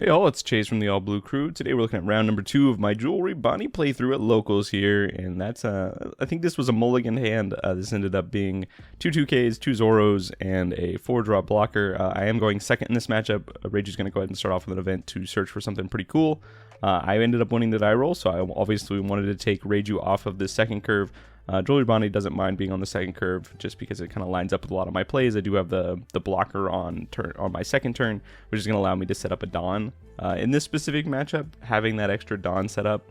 Hey all, it's Chase from the All Blue Crew. Today we're looking at round number 2 of my Jewelry Bonney playthrough at Locals here, and that's, I think this was a mulligan hand. This ended up being 2 2Ks, 2 Zoros, and a 4-drop blocker. I am going second in this matchup. Reiju's going to go ahead and start off with an event to search for something pretty cool. I ended up winning the die roll, so I obviously wanted to take Reiju off of this second curve. Jewelry Bonney doesn't mind being on the second curve just because it kind of lines up with a lot of my plays. I do have the blocker on my second turn, which is going to allow me to set up a Dawn. In this specific matchup, having that extra Dawn set up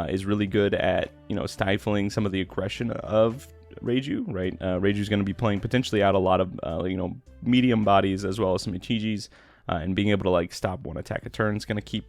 is really good at, stifling some of the aggression of Reiju, right? Reiju's going to be playing potentially out a lot of, medium bodies as well as some Ichijis, and being able to stop one attack a turn is going to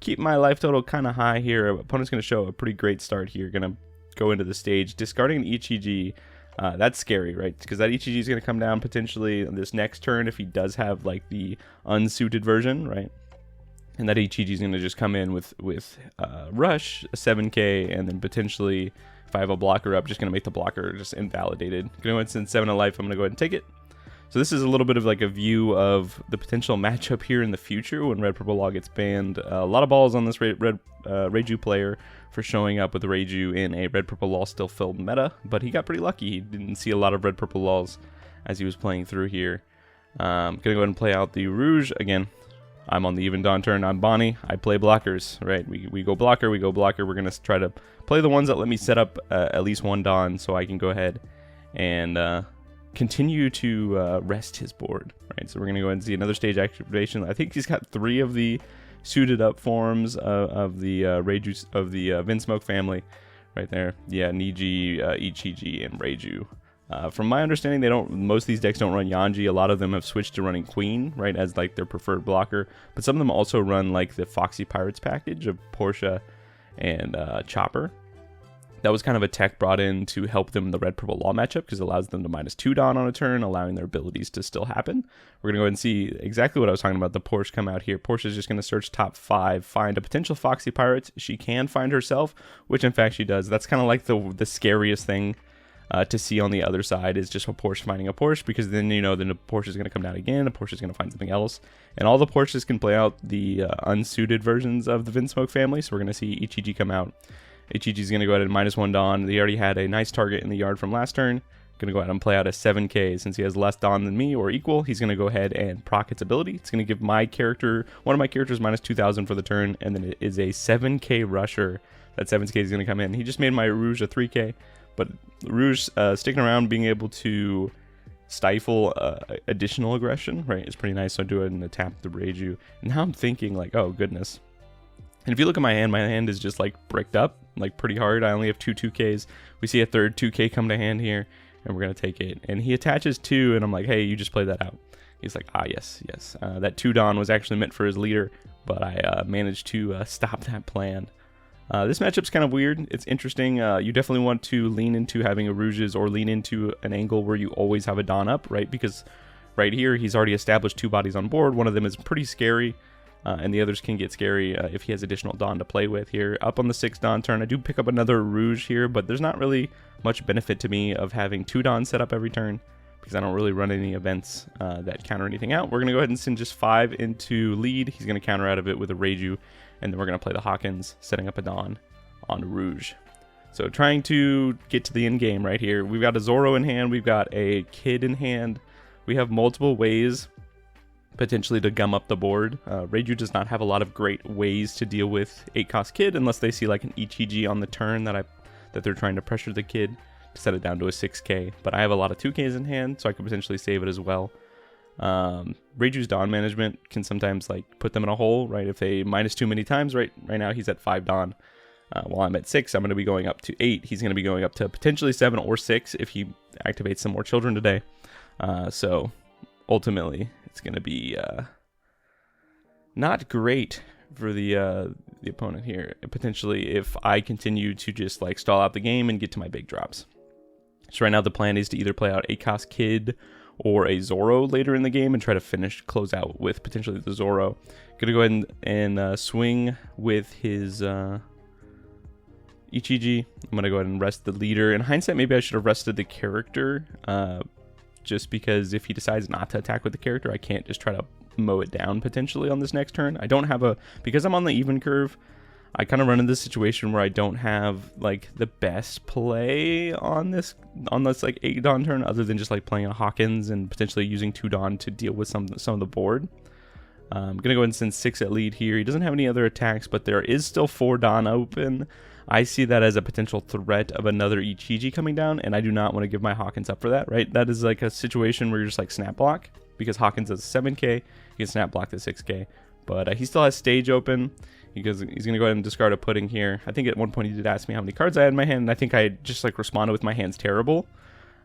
keep my life total kind of high here. Opponent's going to show a pretty great start here. Going to go into the stage discarding an Ichiji. That's scary, right? Because that Ichiji is going to come down potentially this next turn if he does have the unsuited version, right? And that Ichiji is going to just come in with Rush, a 7k, and then potentially, if I have a blocker up, just going to make the blocker just invalidated. Going to go ahead and send 7 of life. I'm going to go ahead and take it. So this is a little bit of a view of the potential matchup here in the future when Red Purple Law gets banned. A lot of balls on this Reiju player for showing up with Reiju in a Red Purple Law still filled meta, but he got pretty lucky. He didn't see a lot of Red Purple Laws as he was playing through here. Gonna go ahead and play out the Rouge again. I'm on the even Dawn turn. I'm Bonney. I play blockers, right? We go blocker, we go blocker. We're gonna try to play the ones that let me set up at least one Dawn so I can go ahead and continue to rest his board, right? So we're gonna go ahead and see another stage activation. I think he's got 3 of the suited up forms of the Reiju, of the Vinsmoke family, right there. Yeah, Niji, Ichiji, and Reiju. From my understanding, most of these decks don't run Yanji. A lot of them have switched to running Queen, right, as their preferred blocker. But some of them also run the Foxy Pirates package of Portia and Chopper. That was kind of a tech brought in to help them in the Red Purple Law matchup because it allows them to -2 Dawn on a turn, allowing their abilities to still happen. We're going to go ahead and see exactly what I was talking about. The Porsche come out here. Porsche is just going to search top 5, find a potential Foxy Pirates. She can find herself, which in fact she does. That's kind of the scariest thing to see on the other side is just a Porsche finding a Porsche, because then then the Porsche is going to come down again. A Porsche is going to find something else, and all the Porsches can play out the unsuited versions of the Vinsmoke family. So we're going to see Ichiji come out. Ichiji is going to go ahead and -1 Dawn. They already had a nice target in the yard from last turn. Going to go ahead and play out a 7k. Since he has less Dawn than me or equal, he's going to go ahead and proc its ability. It's going to give one of my characters -2000 for the turn, and then it is a 7k rusher. That 7k is going to come in. He just made my Rouge a 3k, but Rouge sticking around, being able to stifle additional aggression, right, is pretty nice. So I do it and tap the Reiju. And now I'm thinking oh goodness. And if you look at my hand is just bricked up pretty hard. I only have 2 2Ks. We see a third 2K come to hand here, and we're gonna take it. And he attaches 2, and I'm like, hey, you just play that out. He's like, ah, yes. That 2 Dawn was actually meant for his leader, but I managed to stop that plan. This matchup's kind of weird. It's interesting. You definitely want to lean into having a Rouges or lean into an angle where you always have a Dawn up, right? Because right here, he's already established 2 bodies on board. One of them is pretty scary. And the others can get scary if he has additional Dawn to play with here. Up on the 6 Dawn turn, I do pick up another Rouge here, but there's not really much benefit to me of having 2 Dawn set up every turn because I don't really run any events that counter anything out. We're going to go ahead and send just 5 into lead. He's going to counter out of it with a Reiju, and then we're going to play the Hawkins, setting up a Dawn on Rouge. So trying to get to the end game right here. We've got a Zoro in hand. We've got a Kid in hand. We have multiple ways potentially to gum up the board. Reiju does not have a lot of great ways to deal with 8-cost Kid unless they see an Ichiji on the turn that they're trying to pressure the Kid to set it down to a 6k. But I have a lot of 2ks in hand, so I could potentially save it as well. Reiju's Dawn management can sometimes put them in a hole, right? If they -2 many times, right now he's at 5 Dawn. While I'm at 6, I'm going to be going up to 8. He's going to be going up to potentially 7 or 6 if he activates some more children today. So ultimately, it's going to be not great for the opponent here. Potentially, if I continue to just stall out the game and get to my big drops. So right now the plan is to either play out 8-cost Kid or a Zoro later in the game and try to close out with potentially the Zoro. Gonna go ahead and swing with his Ichiji. I'm gonna go ahead and rest the leader. In hindsight, maybe I should have rested the character. Just because if he decides not to attack with the character, I can't just try to mow it down potentially on this next turn. I don't have because I'm on the even curve, I kind of run into this situation where I don't have like the best play on this like 8 Dawn turn, other than just like playing a Hawkins and potentially using 2 Dawn to deal with some of the board. I'm gonna go ahead and send 6 at lead here. He doesn't have any other attacks, but there is still 4 Dawn open. I see that as a potential threat of another Ichiji coming down, and I do not want to give my Hawkins up for that, right? That is like a situation where you're just like snap block, because Hawkins has 7k, he can snap block the 6k, but he still has stage open, because he's going to go ahead and discard a pudding here. I think at one point he did ask me how many cards I had in my hand, and I think I just like responded with my hand's terrible.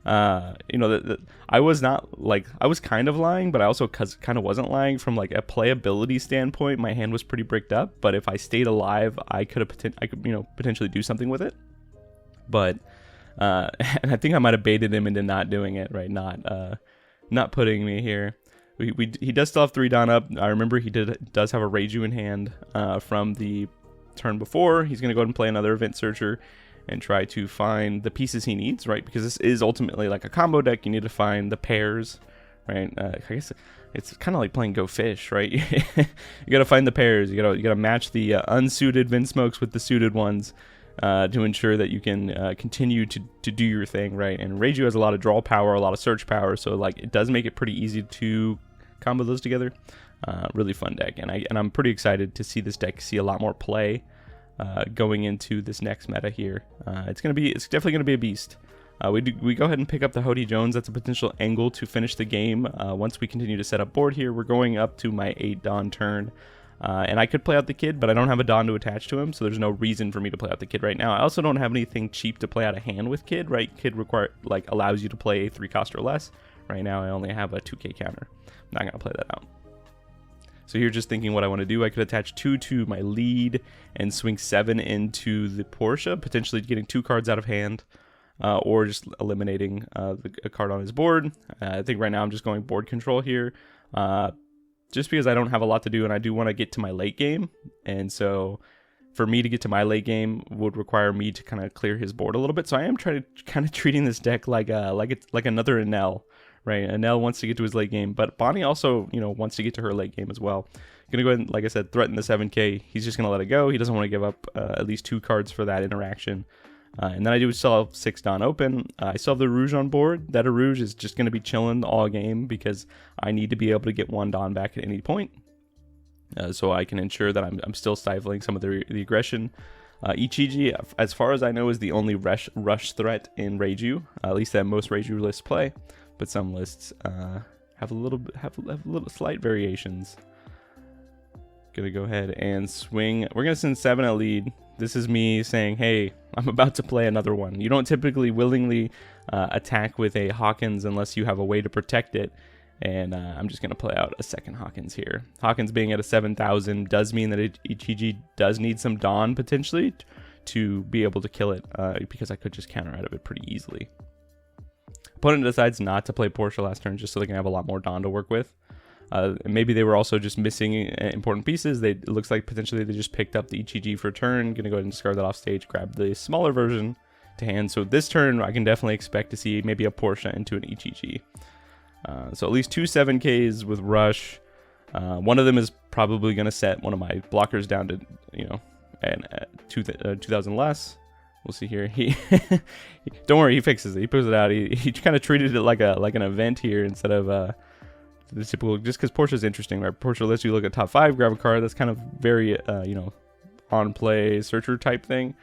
You know, I was not like, I was kind of lying, but I also kind of wasn't lying from like a playability standpoint. My hand was pretty bricked up, but if I stayed alive, I could you know, potentially do something with it. But and I think I might have baited him into not doing it, right? Not putting me here. He does still have 3 Dawn up. I remember he does have a Reiju in hand from the turn before. He's going to go ahead and play another Event Searcher and try to find the pieces he needs, right? Because this is ultimately like a combo deck. You need to find the pairs, right? I guess it's kind of like playing Go Fish, right? You got to find the pairs. You got to match the unsuited Vinsmokes with the suited ones to ensure that you can continue to do your thing, right? And Reiju has a lot of draw power, a lot of search power, so like it does make it pretty easy to combo those together. Really fun deck, and I'm pretty excited to see this deck see a lot more play going into this next meta here. It's definitely gonna be a beast. We go ahead and pick up the Hody Jones. That's a potential angle to finish the game. Once we continue to set up board here, we're going up to my 8 Dawn turn. And I could play out the Kid, but I don't have a Dawn to attach to him, so there's no reason for me to play out the Kid right now. I also don't have anything cheap to play out of hand with Kid, right? Kid allows you to play 3 cost or less. Right now I only have a 2k counter. I'm not gonna play that out. So here, just thinking what I want to do, I could attach 2 to my lead and swing 7 into the Porsche, potentially getting 2 cards out of hand, or just eliminating a card on his board. I think right now I'm just going board control here, just because I don't have a lot to do and I do want to get to my late game. And so for me to get to my late game would require me to kind of clear his board a little bit. So I am trying to kind of treating this deck like it's like another Enel. Right, Enel wants to get to his late game, but Bonney also, you know, wants to get to her late game as well. Gonna go ahead and, like I said, threaten the 7k. He's just gonna let it go. He doesn't want to give up at least 2 cards for that interaction. And then I do still have 6 Dawn open. I still have the Rouge on board. That Rouge is just gonna be chilling all game because I need to be able to get 1 Dawn back at any point, so I can ensure that I'm still stifling some of the aggression. Ichiji, as far as I know, is the only rush threat in Reiju, at least that most Reiju lists play. But some lists have a little slight variations. Gonna go ahead and swing. We're gonna send 7 at lead. This is me saying, hey, I'm about to play another one. You don't typically willingly attack with a Hawkins unless you have a way to protect it. And I'm just gonna play out a second Hawkins here. Hawkins being at a 7,000 does mean that Ichiji does need some Dawn potentially to be able to kill it, because I could just counter out of it pretty easily. Opponent decides not to play Porsche last turn just so they can have a lot more Dawn to work with. Maybe they were also just missing important pieces. It looks like potentially they just picked up the Ichiji for a turn. Gonna go ahead and discard that off stage, grab the smaller version to hand. So this turn I can definitely expect to see maybe a Porsche into an Ichiji. So at least 2 7Ks with Rush. One of them is probably gonna set one of my blockers down to, you know, and 2,000 less. We'll see here. He don't worry, he fixes it. He puts it out. He kind of treated it like an event here instead of the typical. Just because Porsche's interesting, right? Porsche lets you look at top 5, grab a card. That's kind of very you know, on play searcher type thing,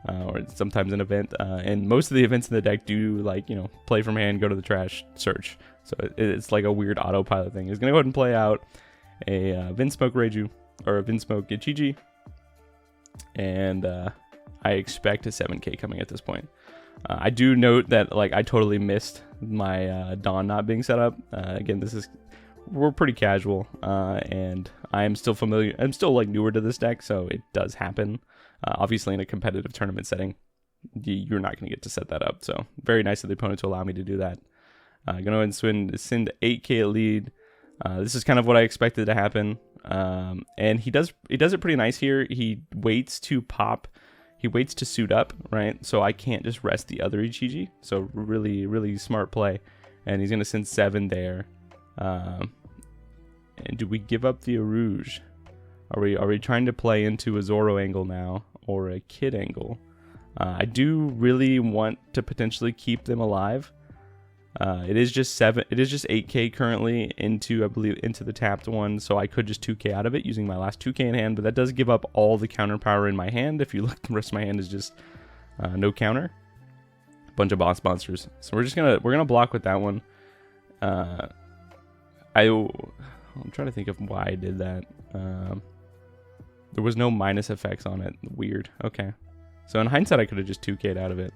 or sometimes an event. And most of the events in the deck do, like, you know, play from hand, go to the trash, search. So it's like a weird autopilot thing. He's gonna go ahead and play out a Vinsmoke Reiju or a Vinsmoke Ichiji, and I expect a 7k coming at this point. I do note that, like, I totally missed my Dawn not being set up. Again, we're pretty casual, and I am still familiar. I'm still like newer to this deck, so it does happen. Obviously, in a competitive tournament setting, you're not going to get to set that up. So very nice of the opponent to allow me to do that. Gonna go ahead and send 8k at lead. This is kind of what I expected to happen, and he does it pretty nice here. He waits to pop. He waits to suit up, right? So I can't just rest the other Ichiji. So really, really smart play. And he's going to send 7 there. And do we give up the Rouge? Are we trying to play into a Zoro angle now or a Kid angle? I do really want to potentially keep them alive. It is just 8k currently into, I believe, into the tapped one, so I could just 2k out of it using my last 2k in hand, but that does give up all the counter power in my hand. If you look, the rest of my hand is just no counter. Bunch of boss monsters. So we're gonna block with that one. I'm trying to think of why I did that. There was no minus effects on it. Weird. Okay. So in hindsight, I could have just 2k'd out of it,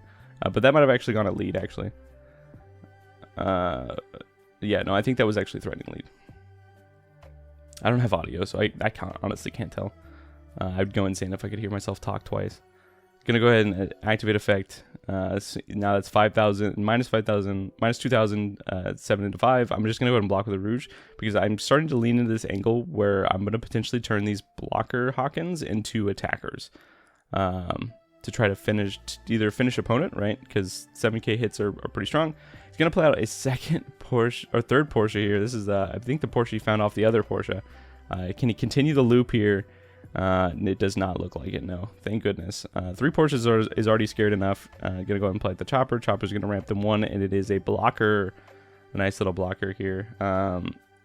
but that might have actually gone at lead actually. Yeah, no, I think that was actually threatening lead. I don't have audio, so I honestly can't tell. I'd go insane if I could hear myself talk twice. Gonna go ahead and activate effect. Now that's 5,000, minus 5,000, minus 2,000, 7 into 5. I'm just gonna go ahead and block with a Rouge because I'm starting to lean into this angle where I'm gonna potentially turn these blocker Hawkins into attackers. To try to either finish opponent, right? Because 7k hits are pretty strong. He's gonna play out a second Porsche or third Porsche here. This is I think the Porsche he found off the other Porsche. Can he continue the loop here? It does not look like it. No, thank goodness. 3 Porsches is already scared enough. Gonna go ahead and play at the chopper. Chopper's gonna ramp them 1, and it is a blocker. A nice little blocker here.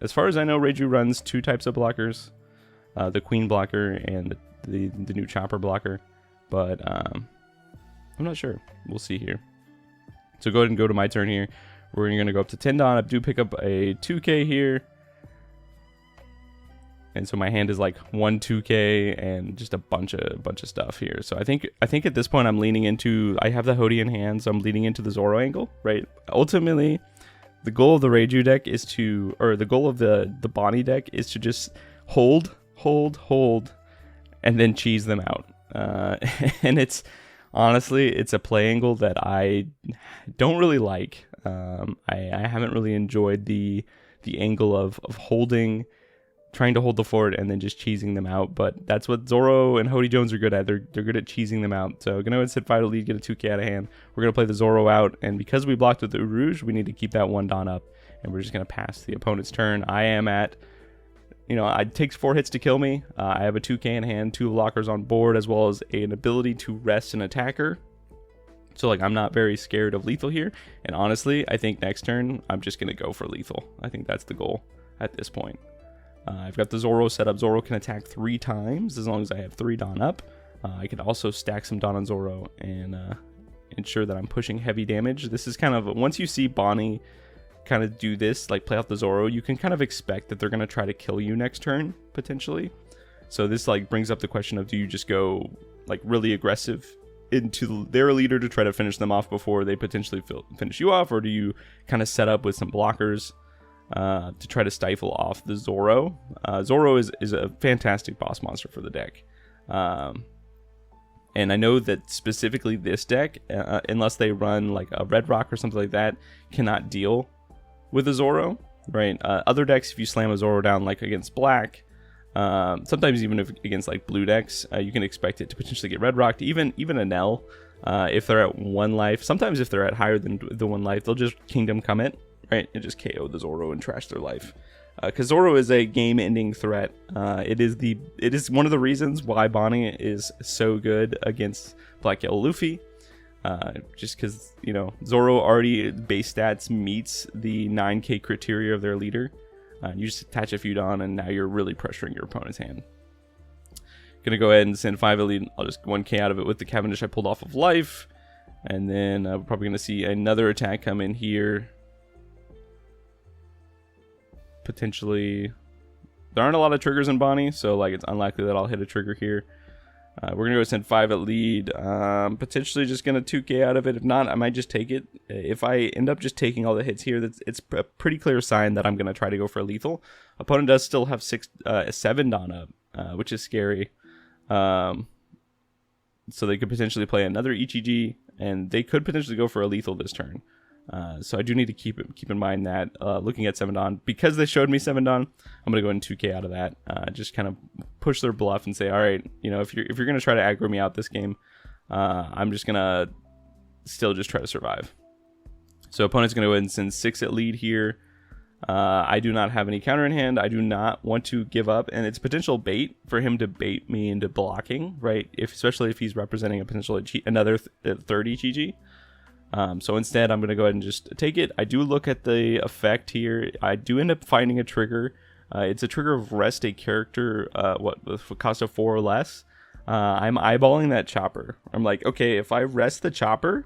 As far as I know, Reiju runs 2 types of blockers: the Queen blocker and the new chopper blocker. But I'm not sure. We'll see here. So go ahead and go to my turn here. We're going to go up to 10 Dawn. I do pick up a 2k here. And so my hand is like 2k and just a bunch of stuff here. So I think at this point I'm leaning into, I have the Hody in hand, so I'm leaning into the Zoro angle, right? Ultimately, the goal of the Reiju deck is to, or the goal of the Bonney deck is to just hold, and then cheese them out. And it's honestly, it's a play angle that I don't really like. I haven't really enjoyed the angle of holding, trying to hold the fort and then just cheesing them out. But that's what Zoro and Hody Jones are good at. They're good at cheesing them out. So gonna go ahead and sit 5 to lead, get a 2k out of hand. We're gonna play the Zoro out, and because we blocked with the Rouge, we need to keep that 1 Dawn up, and we're just gonna pass the opponent's turn. I am at, it takes 4 hits to kill me. I have a 2k in hand, 2 blockers on board, as well as an ability to rest an attacker. So I'm not very scared of lethal here. And honestly, I think next turn, I'm just going to go for lethal. I think that's the goal at this point. I've got the Zoro set up. Zoro can attack 3 times as long as I have 3 Dawn up. I can also stack some Dawn on Zoro and ensure that I'm pushing heavy damage. This is kind of, once you see Bonney kind of do this, play out the Zoro, you can kind of expect that they're going to try to kill you next turn, potentially. So this brings up the question of, do you just go really aggressive into their leader to try to finish them off before they potentially finish you off, or do you kind of set up with some blockers to try to stifle off the Zoro? Zoro is a fantastic boss monster for the deck. And I know that specifically this deck, unless they run a Red Rock or something like that, cannot deal with a Zoro, right? Other decks, if you slam a Zoro down against black, sometimes even if against blue decks, you can expect it to potentially get red rocked. Even a Nell, if they're at 1 life, sometimes if they're at higher than the 1 life, they'll just Kingdom Come it, right, and just KO the Zoro and trash their life. Because Zoro is a game-ending threat. It is one of the reasons why Bonney is so good against Black Yellow Luffy. Just because Zoro already base stats meets the 9k criteria of their leader. You just attach a few Dawn, and now you're really pressuring your opponent's hand. Gonna go ahead and send 5 elite. I'll just 1k out of it with the Cavendish I pulled off of life, and then we're probably gonna see another attack come in here. Potentially, there aren't a lot of triggers in Bonney, so it's unlikely that I'll hit a trigger here. We're gonna go send 5 at lead. Potentially just gonna 2k out of it. If not, I might just take it. If I end up just taking all the hits here, it's a pretty clear sign that I'm gonna try to go for a lethal. Opponent does still have 7 Dawn up, which is scary. So they could potentially play another EGG, and they could potentially go for a lethal this turn. So I do need to keep in mind that looking at 7 Dawn, because they showed me 7 Dawn, I'm gonna go in 2k out of that. Just kind of push their bluff and say, all right, if you're gonna try to aggro me out this game, I'm just gonna still just try to survive. So opponent's gonna go ahead and send 6 at lead here. I do not have any counter in hand. I do not want to give up, and it's potential bait for him to bait me into blocking, right? Especially if he's representing a potential another 30 GG. So instead, I'm going to go ahead and just take it. I do look at the effect here. I do end up finding a trigger. It's a trigger of rest a character, with a cost of 4 or less. I'm eyeballing that chopper. I'm like, okay, if I rest the chopper,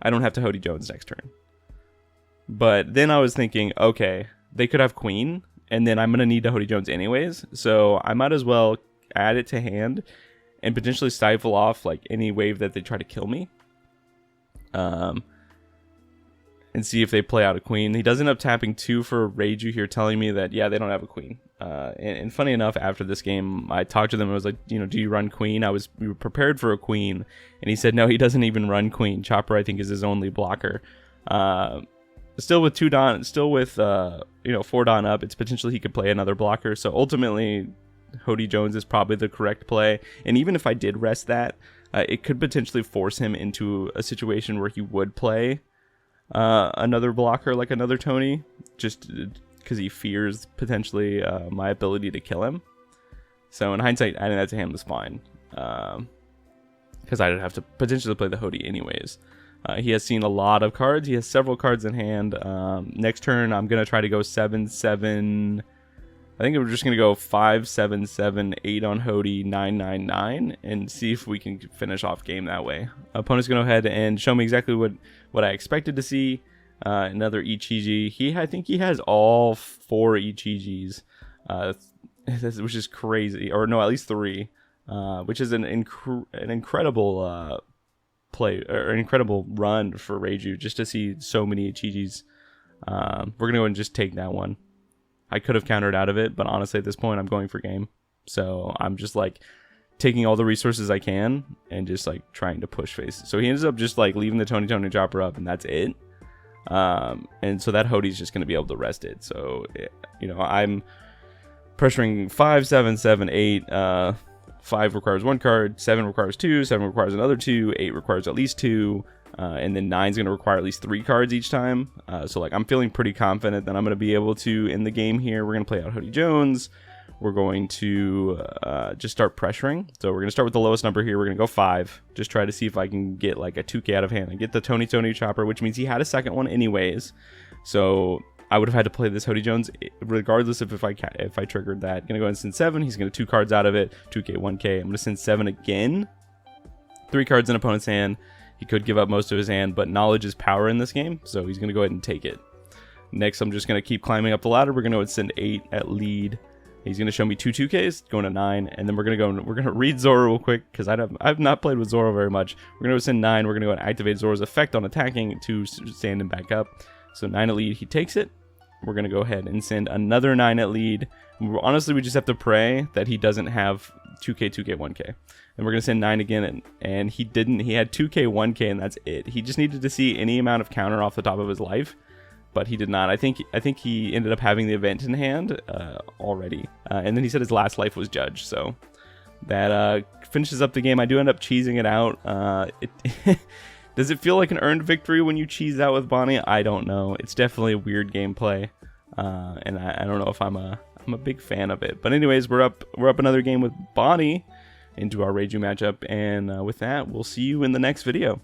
I don't have to Hody Jones next turn. But then I was thinking, okay, they could have queen, and then I'm going to need to Hody Jones anyways. So I might as well add it to hand and potentially stifle off like any wave that they try to kill me. And see if they play out a queen. He does end up tapping 2 for Reiju here, telling me that, yeah, they don't have a queen. And funny enough, after this game, I talked to them. I was like, you know, do you run queen? We were prepared for a queen. And he said, no, he doesn't even run queen. Chopper, I think, is his only blocker. Still with 2 Dawn, still with, 4 Dawn up, it's potentially he could play another blocker. So ultimately, Hody Jones is probably the correct play. And even if I did rest that, it could potentially force him into a situation where he would play another blocker like another Tony, just because he fears potentially my ability to kill him. So in hindsight, adding that to him was fine, because I'd have to potentially play the Hody anyways. He has seen a lot of cards. He has several cards in hand. Next turn, I'm going to try to go 7-7. I think we're just going to go 5-7-7, 8 on Hody, 9-9-9, and see if we can finish off game that way. Opponent's going to go ahead and show me exactly what I expected to see. Another Ichiji. I think he has all 4 Ichijis, which is crazy. Or no, at least 3, which is an incredible play, or an incredible run for Reiju, just to see so many Ichijis. We're going to go and just take that one. I could have countered out of it, but honestly at this point I'm going for game. So I'm just like taking all the resources I can and just like trying to push face. So he ends up just like leaving the Tony chopper up, and that's it. And so that Hody's just going to be able to rest it. So, I'm pressuring 5, 7, 7, 8. 5 requires 1 card, 7 requires 2, 7 requires another 2, 8 requires at least 2. And then 9's going to require at least 3 cards each time. So like I'm feeling pretty confident that I'm going to be able to, in the game here, we're going to play out Hody Jones. We're going to just start pressuring. So we're going to start with the lowest number here. We're going to go 5. Just try to see if I can get like a 2K out of hand. I get the Tony chopper, which means he had a second one anyways. So I would have had to play this Hody Jones regardless of if I triggered that. Going to go and send 7. He's going to 2 cards out of it. 2K, 1K. I'm going to send 7 again. 3 cards in opponent's hand. He could give up most of his hand, but knowledge is power in this game, so he's going to go ahead and take it. Next, I'm just going to keep climbing up the ladder. We're going to send 8 at lead. He's going to show me 2 2Ks, going to 9, and then we're going to read Zoro real quick, because I've not played with Zoro very much. We're going to send 9. We're going to go and activate Zoro's effect on attacking to stand him back up. So 9 at lead, he takes it. We're going to go ahead and send another 9 at lead. Honestly, we just have to pray that he doesn't have 2K, 2K, 1K. And we're going to send 9 again, and he didn't. He had 2K, 1K, and that's it. He just needed to see any amount of counter off the top of his life, but he did not. I think he ended up having the event in hand already. And then he said his last life was Judge, so that finishes up the game. I do end up cheesing it out. Does it feel like an earned victory when you cheese out with Bonney? I don't know. It's definitely a weird gameplay, and I don't know if I'm a big fan of it. But anyways, we're up another game with Bonney into our Reiju matchup, and with that, we'll see you in the next video.